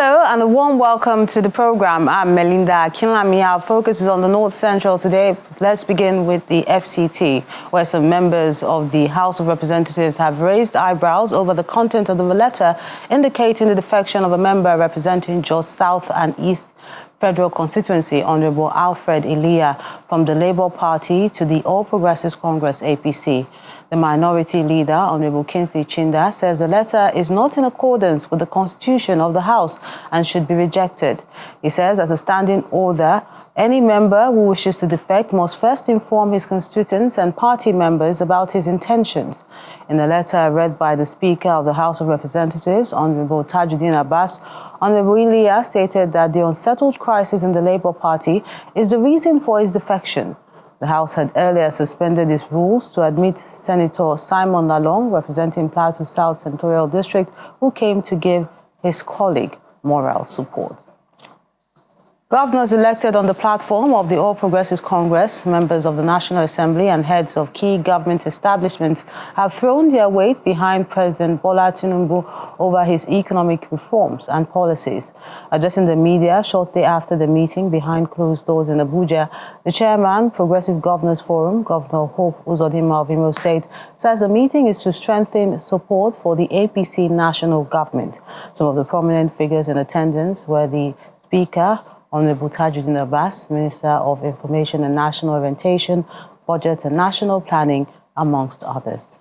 Hello and a warm welcome to the program. I'm Melinda Kinlami. Our focus is on the North Central today. Let's begin with the FCT, where some members of the House of Representatives have raised eyebrows over the content of the letter indicating the defection of a member representing Jos South and East Federal Constituency, Honorable Alfred Iliya, from the Labour Party to the All Progressives Congress APC. The minority leader, Honorable Kingsley Chinda, says the letter is not in accordance with the Constitution of the House and should be rejected. He says, as a standing order, any member who wishes to defect must first inform his constituents and party members about his intentions. In a letter read by the Speaker of the House of Representatives, Honorable Tajuddin Abbas, Honorable Iliya stated that the unsettled crisis in the Labour Party is the reason for his defection. The House had earlier suspended its rules to admit Senator Simon Lalong, representing Plateau South Senatorial District, who came to give his colleague moral support. Governors elected on the platform of the All Progressives Congress, members of the National Assembly and heads of key government establishments have thrown their weight behind President Bola Tinubu over his economic reforms and policies. Addressing the media shortly after the meeting behind closed doors in Abuja, the chairman, Progressive Governors Forum, Governor Hope Uzodinma of Imo State, says the meeting is to strengthen support for the APC national government. Some of the prominent figures in attendance were the Speaker, Honorable Tajuddin Abbas, Minister of Information and National Orientation, Budget and National Planning, amongst others.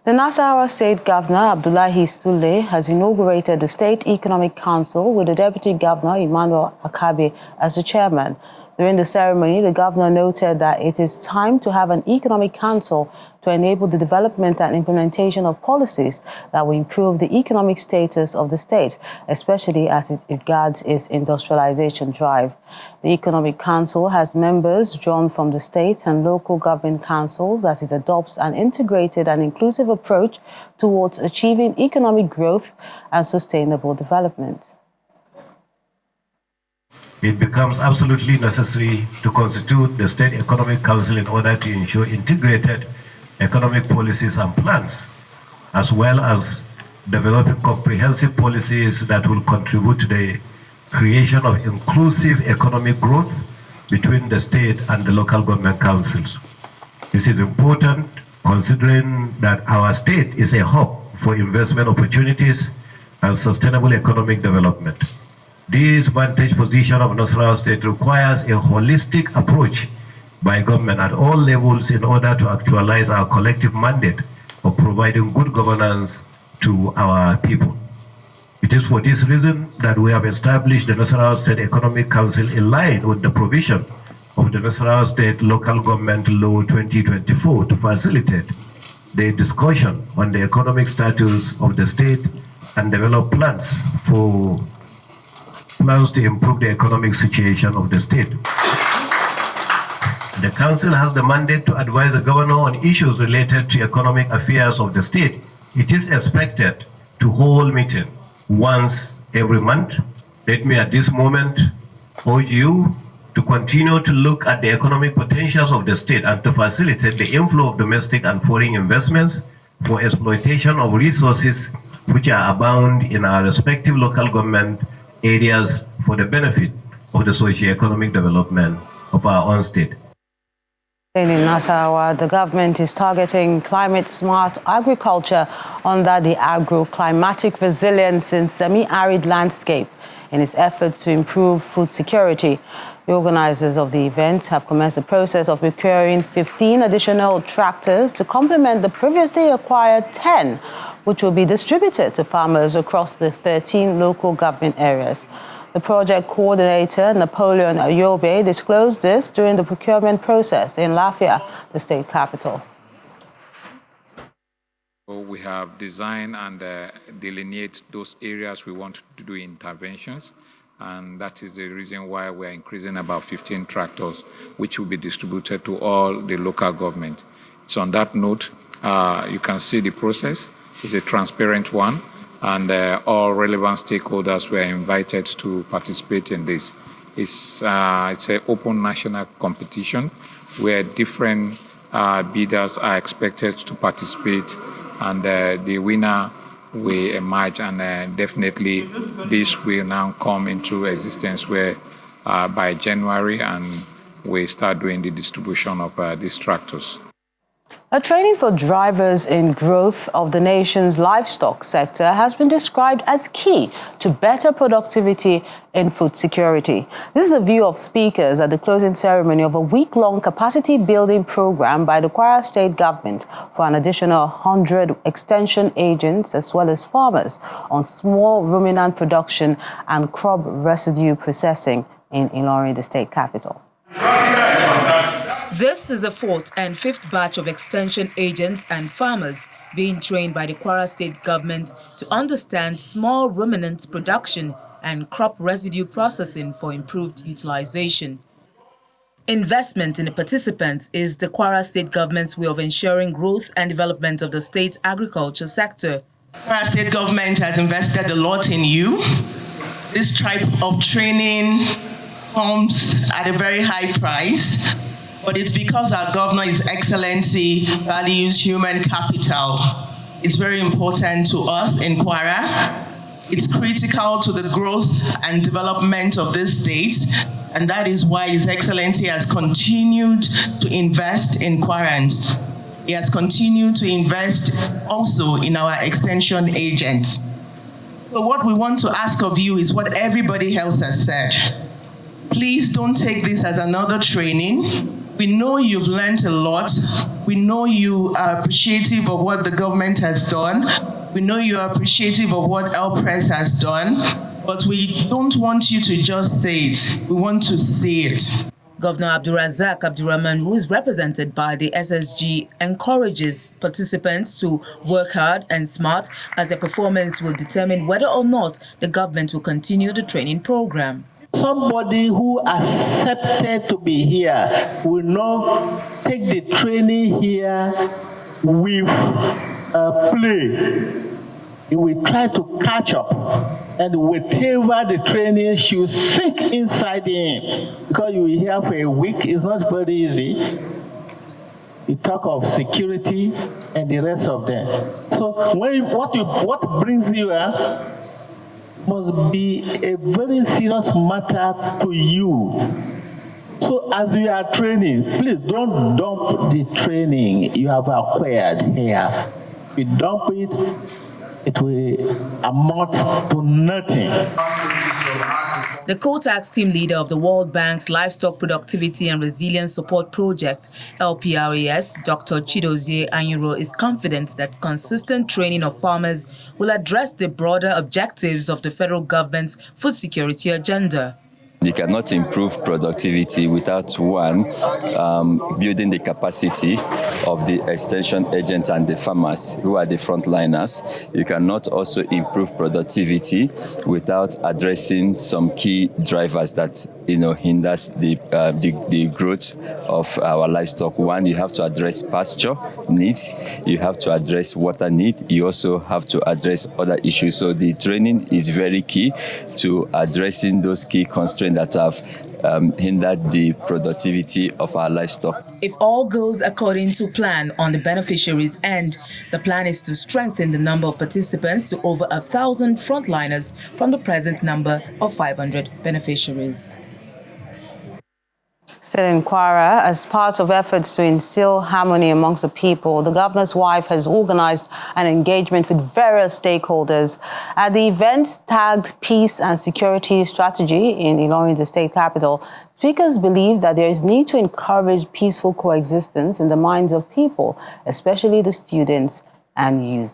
The Nasarawa State Governor, Abdullahi Sule, has inaugurated the State Economic Council with the Deputy Governor, Emmanuel Akabe, as the chairman. During the ceremony, the governor noted that it is time to have an economic council to enable the development and implementation of policies that will improve the economic status of the state, especially as it regards its industrialization drive. The Economic Council has members drawn from the state and local government councils as it adopts an integrated and inclusive approach towards achieving economic growth and sustainable development. It becomes absolutely necessary to constitute the State Economic Council in order to ensure integrated economic policies and plans, as well as developing comprehensive policies that will contribute to the creation of inclusive economic growth between the state and the local government councils. This is important considering that our state is a hub for investment opportunities and sustainable economic development. This vantage position of Nasarawa State requires a holistic approach by government at all levels in order to actualize our collective mandate of providing good governance to our people. It is for this reason that we have established the Nasarawa State Economic Council in line with the provision of the Nasarawa State Local Government Law 2024 to facilitate the discussion on the economic status of the state and develop plans to improve the economic situation of the state. The council has the mandate to advise the governor on issues related to economic affairs of the state. It is expected to hold meeting once every month. Let me at this moment urge you to continue to look at the economic potentials of the state and to facilitate the inflow of domestic and foreign investments for exploitation of resources which are abound in our respective local government areas for the benefit of the socio-economic development of our own state. In Nasarawa, the government is targeting climate-smart agriculture under the agro-climatic resilience in semi-arid landscape in its effort to improve food security. The organizers of the event have commenced the process of procuring 15 additional tractors to complement the previously acquired 10, which will be distributed to farmers across the 13 local government areas. The project coordinator, Napoleon Ayobe, disclosed this during the procurement process in Lafia, the state capital. We have designed and delineate those areas we want to do interventions, and that is the reason why we're increasing about 15 tractors, which will be distributed to all the local government. So on that note, you can see the process. It's a transparent one, and all relevant stakeholders were invited to participate in this. It's an open national competition where different bidders are expected to participate, and the winner we emerge, and definitely this will now come into existence where by January, and we start doing the distribution of these tractors. A training for drivers in growth of the nation's livestock sector has been described as key to better productivity in food security. This is the view of speakers at the closing ceremony of a week-long capacity-building program by the Kwara State government for an additional 100 extension agents as well as farmers on small ruminant production and crop residue processing in Ilorin, the state capital. This is the fourth and fifth batch of extension agents and farmers being trained by the Kwara State government to understand small ruminant production and crop residue processing for improved utilization. Investment in the participants is the Kwara State government's way of ensuring growth and development of the state's agriculture sector. Kwara State government has invested a lot in you. This type of training comes at a very high price, but it's because our governor, His Excellency, values human capital. It's very important to us in Kwara. It's critical to the growth and development of this state, and that is why His Excellency has continued to invest in Kwarans. He has continued to invest also in our extension agents. So what we want to ask of you is what everybody else has said. Please don't take this as another training. We know you've learned a lot. We know you are appreciative of what the government has done. We know you are appreciative of what El Press has done, but we don't want you to just say it. We want to see it. Governor Abdulrazak Abdurrahman, who is represented by the SSG, encourages participants to work hard and smart, as their performance will determine whether or not the government will continue the training program. Somebody who accepted to be here will not take the training here with play. He will try to catch up, and whatever the training should sink inside him. Because you will hear for a week, it's not very easy. You talk of security and the rest of them. So what brings you here must be a very serious matter to you. So as you are training, please don't dump the training you have acquired here. If you dump it, it will amount to nothing. The co-tax team leader of the World Bank's Livestock Productivity and Resilience Support Project, LPRAS, Dr. Chidozie Anyuro, is confident that consistent training of farmers will address the broader objectives of the federal government's food security agenda. You cannot improve productivity without, one, building the capacity of the extension agents and the farmers who are the frontliners. You cannot also improve productivity without addressing some key drivers that hinders the growth of our livestock. One, you have to address pasture needs. You have to address water need. You also have to address other issues. So the training is very key to addressing those key constraints that have hindered the productivity of our livestock. If all goes according to plan on the beneficiaries' end, the plan is to strengthen the number of participants to over 1,000 frontliners from the present number of 500 beneficiaries. Still in Kwara, as part of efforts to instill harmony amongst the people, the governor's wife has organized an engagement with various stakeholders. At the event tagged Peace and Security Strategy in Ilorin, the state capital, speakers believe that there is need to encourage peaceful coexistence in the minds of people, especially the students and youth.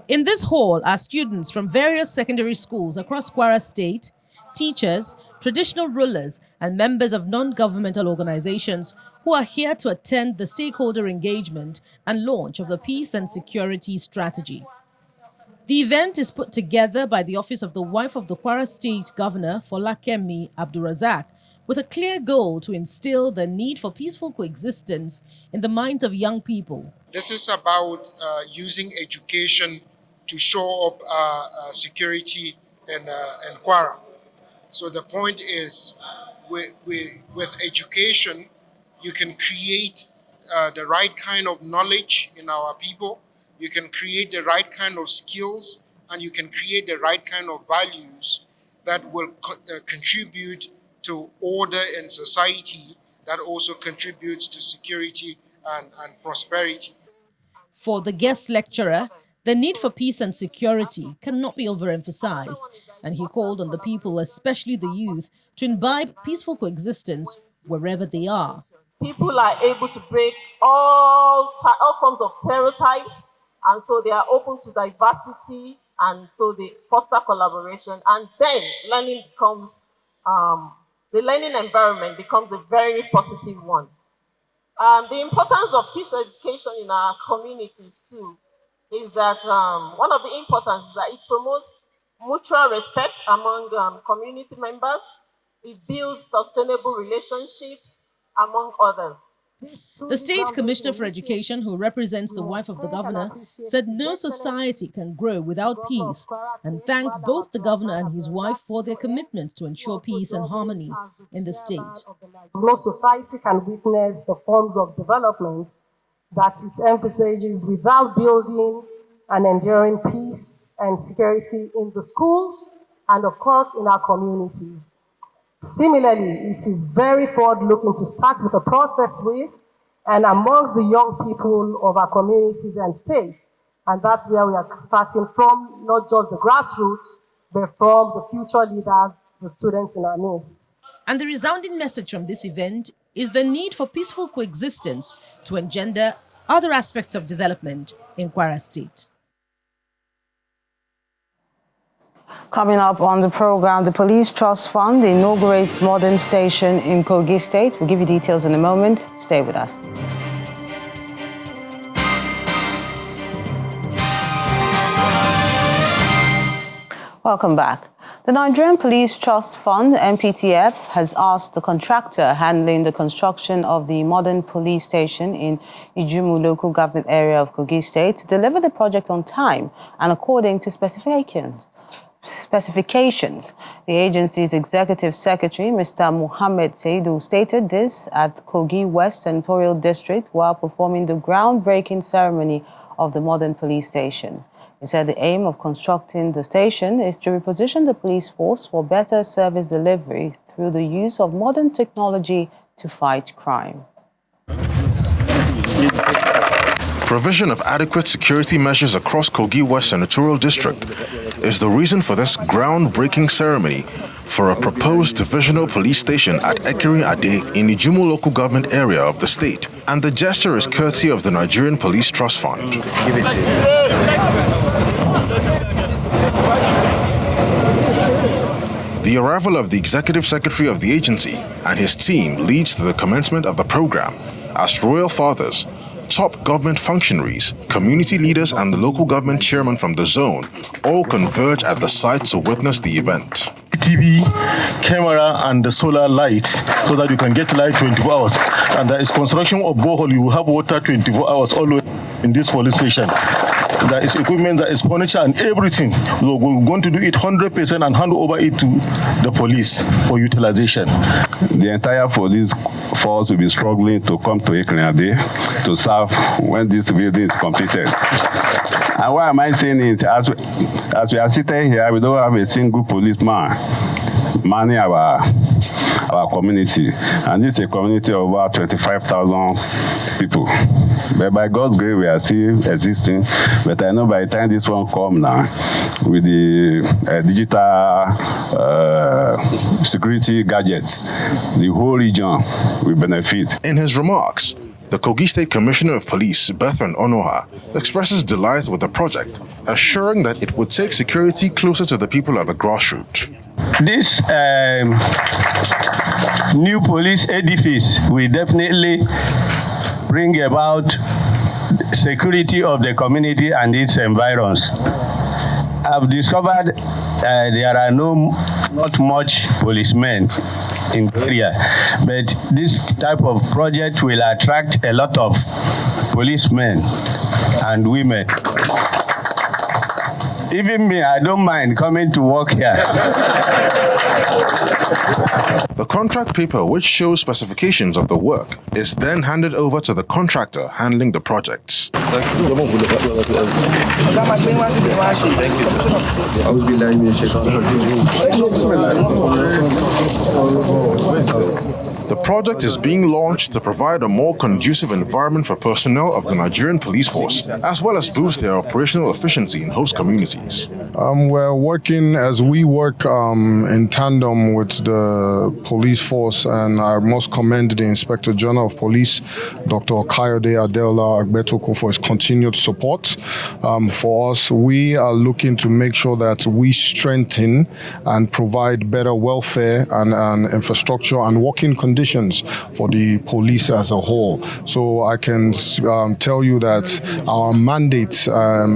In this hall are students from various secondary schools across Kwara State, teachers, traditional rulers, and members of non-governmental organizations who are here to attend the stakeholder engagement and launch of the Peace and Security Strategy. The event is put together by the Office of the Wife of the Kwara State Governor, Folakemi Abdulrazak, with a clear goal to instill the need for peaceful coexistence in the minds of young people. This is about using education to show up security in Kwara. So the point is, with education, you can create the right kind of knowledge in our people you can create the right kind of skills, and you can create the right kind of values that will contribute to order in society, that also contributes to security and prosperity. For the guest lecturer, the need for peace and security cannot be overemphasized, and he called on the people, especially the youth, to imbibe peaceful coexistence wherever they are. People are able to break all forms of stereotypes, and so they are open to diversity, and so they foster collaboration, and then learning becomes, the learning environment becomes a very positive one. The importance of peace education in our communities too is that one of the importance is that it promotes mutual respect among community members. It builds sustainable relationships among others. The State Commissioner for Education, who represents the wife of the governor, said no society can grow without peace and thanked both the governor and his wife for their commitment to ensure peace and harmony in the state. No society can witness the forms of development that it envisages without building and enduring peace and security in the schools and, of course, in our communities. Similarly, it is very forward-looking to start with a process with and amongst the young people of our communities and states. And that's where we are starting from, not just the grassroots, but from the future leaders, the students in our midst. And the resounding message from this event is the need for peaceful coexistence to engender other aspects of development in Kwara State. Coming up on the program, the Police Trust Fund inaugurates modern station in Kogi State. We'll give you details in a moment. Stay with us. Welcome back. The Nigerian Police Trust Fund, NPTF, has asked the contractor handling the construction of the modern police station in Ijumu local government area of Kogi State to deliver the project on time and according to specifications. The agency's executive secretary, Mr. Mohammed Seidu, stated this at Kogi West Senatorial District while performing the groundbreaking ceremony of the modern police station. He said the aim of constructing the station is to reposition the police force for better service delivery through the use of modern technology to fight crime. Provision of adequate security measures across Kogi West Senatorial District is the reason for this groundbreaking ceremony for a proposed divisional police station at Ekiri Ade in Ijumu local government area of the state. And the gesture is courtesy of the Nigerian Police Trust Fund. The arrival of the executive secretary of the agency and his team leads to the commencement of the program as royal fathers, top government functionaries, community leaders and the local government chairman from the zone all converge at the site to witness the event. TV, camera and the solar light so that you can get light 24 hours. And there is construction of borehole, you will have water 24 hours always in this police station. There is equipment, there is furniture and everything. We're going to do it 100% and hand over it to the police for utilization. The entire police force will be struggling to come to Ekriade to serve when this building is completed. And why am I saying it? As we are sitting here, we don't have a single policeman manning our community. And this is a community of about 25,000 people. But by God's grace, we are still existing. But I know by the time this one comes now, with the digital security gadgets, the whole region will benefit. In his remarks, the Kogi State Commissioner of Police, Bertrand Onoha, expresses delight with the project, assuring that it would take security closer to the people at the grassroots. This new police edifice will definitely bring about security of the community and its environs. I've discovered there are not much policemen in the area, but this type of project will attract a lot of policemen and women. Even me, I don't mind coming to work here. The contract paper, which shows specifications of the work, is then handed over to the contractor handling the projects. The project is being launched to provide a more conducive environment for personnel of the Nigerian police force, as well as boost their operational efficiency in host communities. We're working as we work in tandem with the police force, and I must commend the Inspector General of Police, Dr. Kayode Adeola Agbetoko, for his continued support. For us, we are looking to make sure that we strengthen and provide better welfare and infrastructure and working conditions for the police as a whole. So I can tell you that our mandate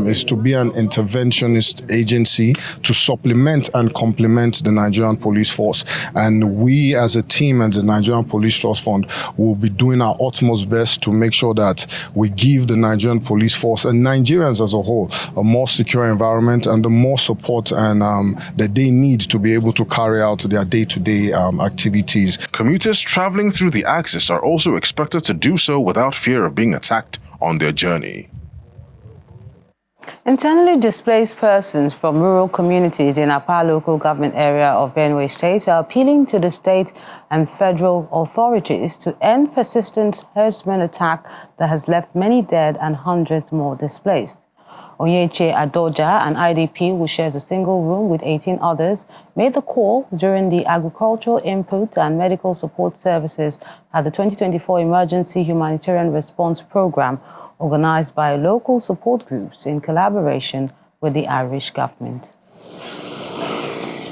is to be an interventionist agency to supplement and complement the Nigerian police force. And we as a team and the Nigerian Police Trust Fund will be doing our utmost best to make sure that we give the Nigerian police force and Nigerians as a whole a more secure environment and the more support and that they need to be able to carry out their day-to-day activities. Commuters traveling through the axis are also expected to do so without fear of being attacked on their journey. Internally displaced persons from rural communities in Apa local government area of Benue State are appealing to the state and federal authorities to end persistent herdsmen attack that has left many dead and hundreds more displaced. Onyeche Adoja, an IDP who shares a single room with 18 others, made the call during the Agricultural Input and Medical Support Services at the 2024 Emergency Humanitarian Response Program, organized by local support groups in collaboration with the Irish government.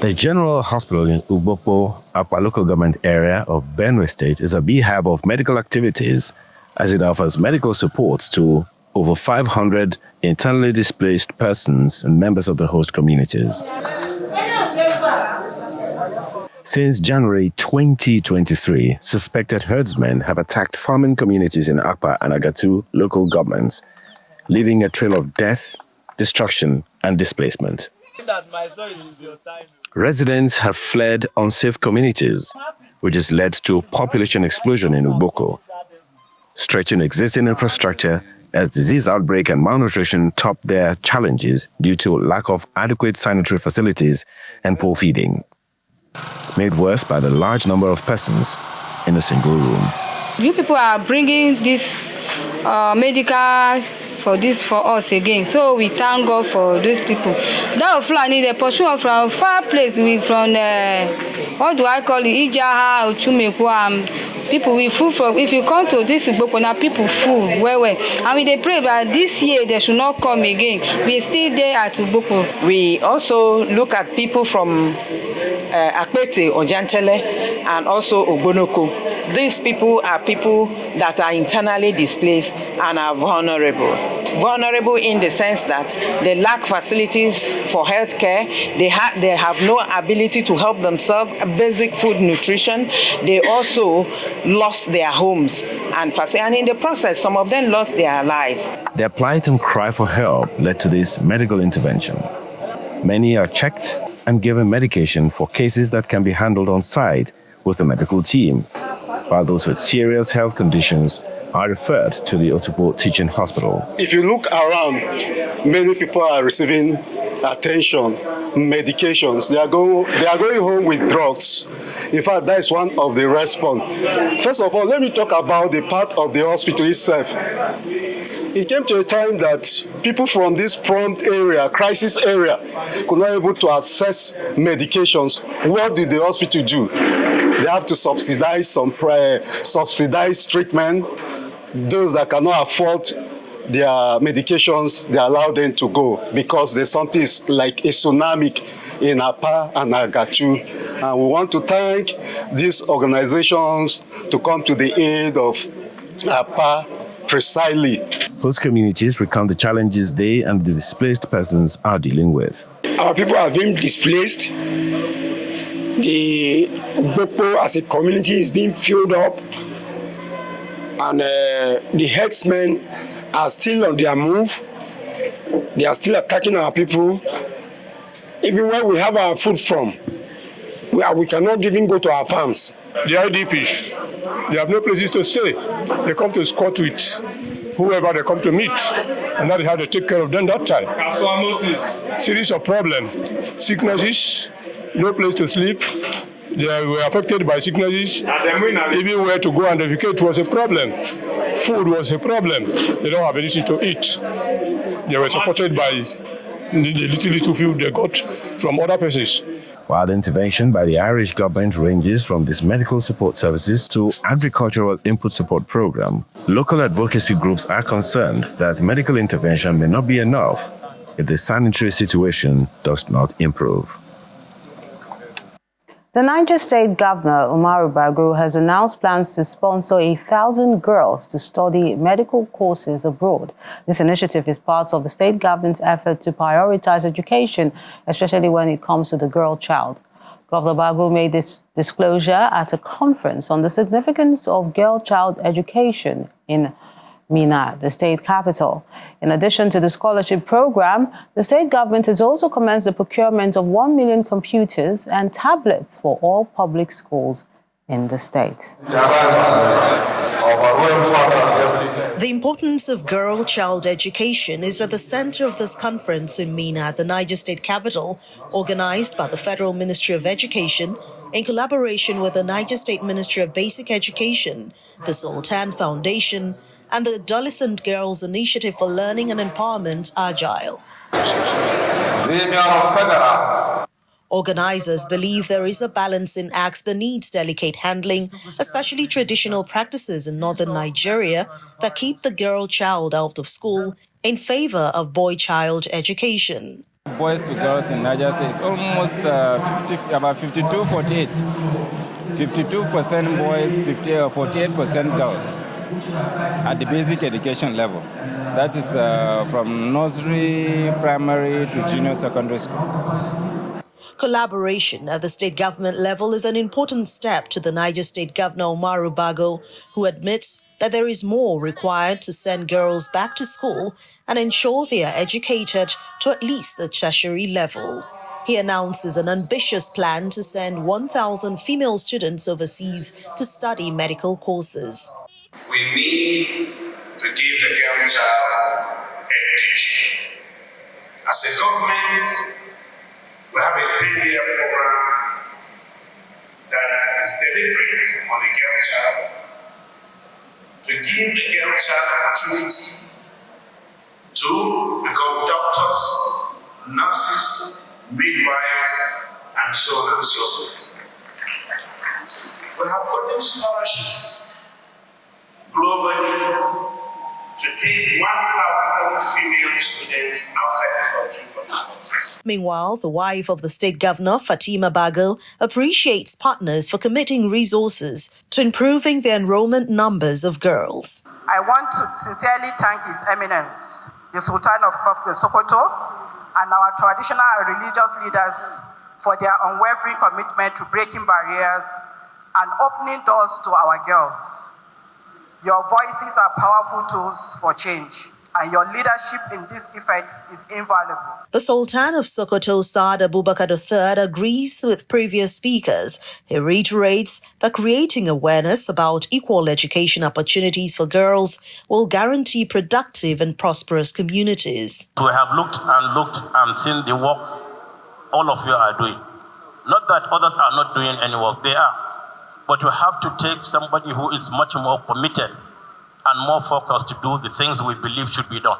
The General Hospital in Ubokpo, Apa local government area of Benue State, is a beehive of medical activities as it offers medical support to over 500 internally displaced persons and members of the host communities. Since January 2023, suspected herdsmen have attacked farming communities in Akpa and Agatu local governments, leaving a trail of death, destruction, and displacement. Residents have fled unsafe communities, which has led to population explosion in Uboko, stretching existing infrastructure as disease outbreak and malnutrition top their challenges due to lack of adequate sanitary facilities and poor feeding, made worse by the large number of persons in a single room. You people are bringing this medical for us again, so we thank God for these people. That of Fulani, they pursue from far place, from what do I call it, Ijaha or Chumekwa. People we food from. If you come to this Ubokona, people food well, and they pray that this year they should not come again. We still there at Uboko. We also look at people from Akpete or Jantele and also Ogbonoko. These people are people that are internally displaced and are vulnerable. Vulnerable in the sense that they lack facilities for health care, they have no ability to help themselves, basic food, nutrition. They also lost their homes and in the process, some of them lost their lives. Their plight and cry for help led to this medical intervention. Many are checked and given medication for cases that can be handled on site with a medical team, while those with serious health conditions are referred to the Otubo Teaching Hospital. If you look around, many people are receiving attention, medications. They are going home with drugs. In fact, that is one of the response. First of all, let me talk about the part of the hospital itself. It came to a time that people from this prompt area, crisis area, could not be able to access medications. What did the hospital do? They have to subsidize subsidized treatment. Those that cannot afford their medications, they allow them to go because there's something like a tsunami in Apa and Agatu. And we want to thank these organizations to come to the aid of Apa precisely. Host communities recount the challenges they and the displaced persons are dealing with. Our people are being displaced. The Uboko as a community is being filled up. And the herdsmen are still on their move. They are still attacking our people. Even where we have our food from, we cannot even go to our farms. The IDPs, they have no places to stay. They come to squat with whoever they come to meet, and that is how they take care of them that time. Series of problems, sicknesses, no place to sleep. They were affected by sicknesses. Even where to go and defecate was a problem. Food was a problem. They don't have anything to eat. They were supported by the little food they got from other places. While the intervention by the Irish government ranges from this medical support services to agricultural input support program, local advocacy groups are concerned that medical intervention may not be enough if the sanitary situation does not improve. The Niger State Governor, Umaru Bago, has announced plans to sponsor 1,000 girls to study medical courses abroad. This initiative is part of the state government's effort to prioritize education, especially when it comes to the girl child. Governor Bago made this disclosure at a conference on the significance of girl-child education in Minna, the state capital. In addition to the scholarship program, the state government has also commenced the procurement of 1 million computers and tablets for all public schools in the state. The importance of girl-child education is at the center of this conference in Minna, the Niger State capital, organized by the Federal Ministry of Education in collaboration with the Niger State Ministry of Basic Education, the Sultan Foundation, and the Adolescent Girls Initiative for Learning and Empowerment, Agile. Organizers believe there is a balance in acts that needs delicate handling, especially traditional practices in northern Nigeria that keep the girl child out of school in favor of boy-child education. Boys to girls in Niger State is almost about 52-48. 52% boys, 48% girls at the basic education level. That is from nursery, primary to junior secondary school. Collaboration at the state government level is an important step to the Niger State Governor Umaru Bago, who admits that there is more required to send girls back to school and ensure they are educated to at least the tertiary level. He announces an ambitious plan to send 1,000 female students overseas to study medical courses. We need to give the girl child education. As a government, we have a 3-year program that is deliberate on the girl child to give the girl child opportunity to become doctors, nurses, midwives, and so on and so forth. We have gotten scholarships globally to take 1,000 female students outside the country for this process. Meanwhile, the wife of the state governor, Fatima Bago, appreciates partners for committing resources to improving the enrollment numbers of girls. I want to sincerely thank His Eminence, the Sultan of Sokoto, and our traditional and religious leaders for their unwavering commitment to breaking barriers and opening doors to our girls. Your voices are powerful tools for change, and your leadership in this effort is invaluable. The Sultan of Sokoto, Saad Abubakar III, agrees with previous speakers. He reiterates that creating awareness about equal education opportunities for girls will guarantee productive and prosperous communities. We have looked and seen the work all of you are doing. Not that others are not doing any work, they are. But you have to take somebody who is much more committed and more focused to do the things we believe should be done.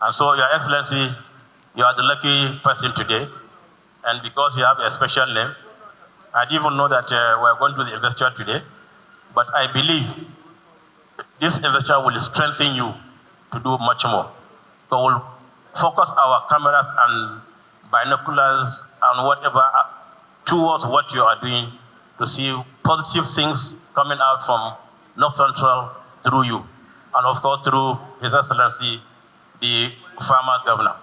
And so, Your Excellency, you are the lucky person today. And because you have a special name, I didn't even know that we're going to the investiture today. But I believe this investiture will strengthen you to do much more. So we'll focus our cameras and binoculars and whatever towards what you are doing to see positive things coming out from North Central through you, and of course through His Excellency, the former governor.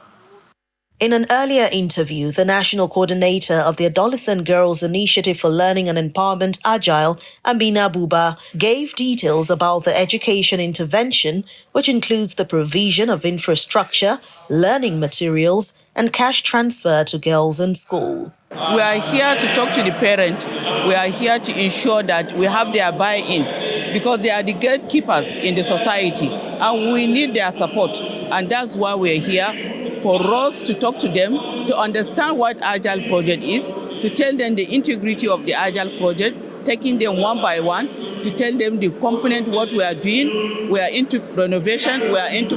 In an earlier interview, the national coordinator of the Adolescent Girls Initiative for Learning and Empowerment, Agile, Amina Buba, gave details about the education intervention, which includes the provision of infrastructure, learning materials, and cash transfer to girls in school. We are here to talk to the parent. We are here to ensure that we have their buy-in, because they are the gatekeepers in the society, and we need their support. And that's why we're here, for us to talk to them, to understand what Agile project is, to tell them the integrity of the Agile project, taking them one by one, to tell them the component, what we are doing. We are into renovation, we are into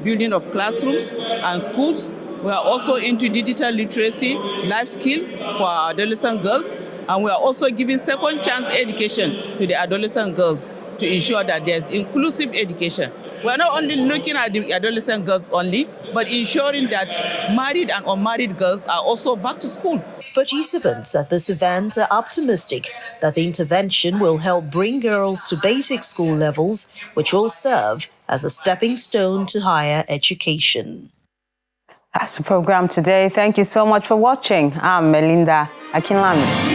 building of classrooms and schools. We are also into digital literacy, life skills for our adolescent girls, and we are also giving second chance education to the adolescent girls to ensure that there's inclusive education. We are not only looking at the adolescent girls only, but ensuring that married and unmarried girls are also back to school. Participants at this event are optimistic that the intervention will help bring girls to basic school levels, which will serve as a stepping stone to higher education. That's the program today. Thank you so much for watching. I'm Melinda Akinlami.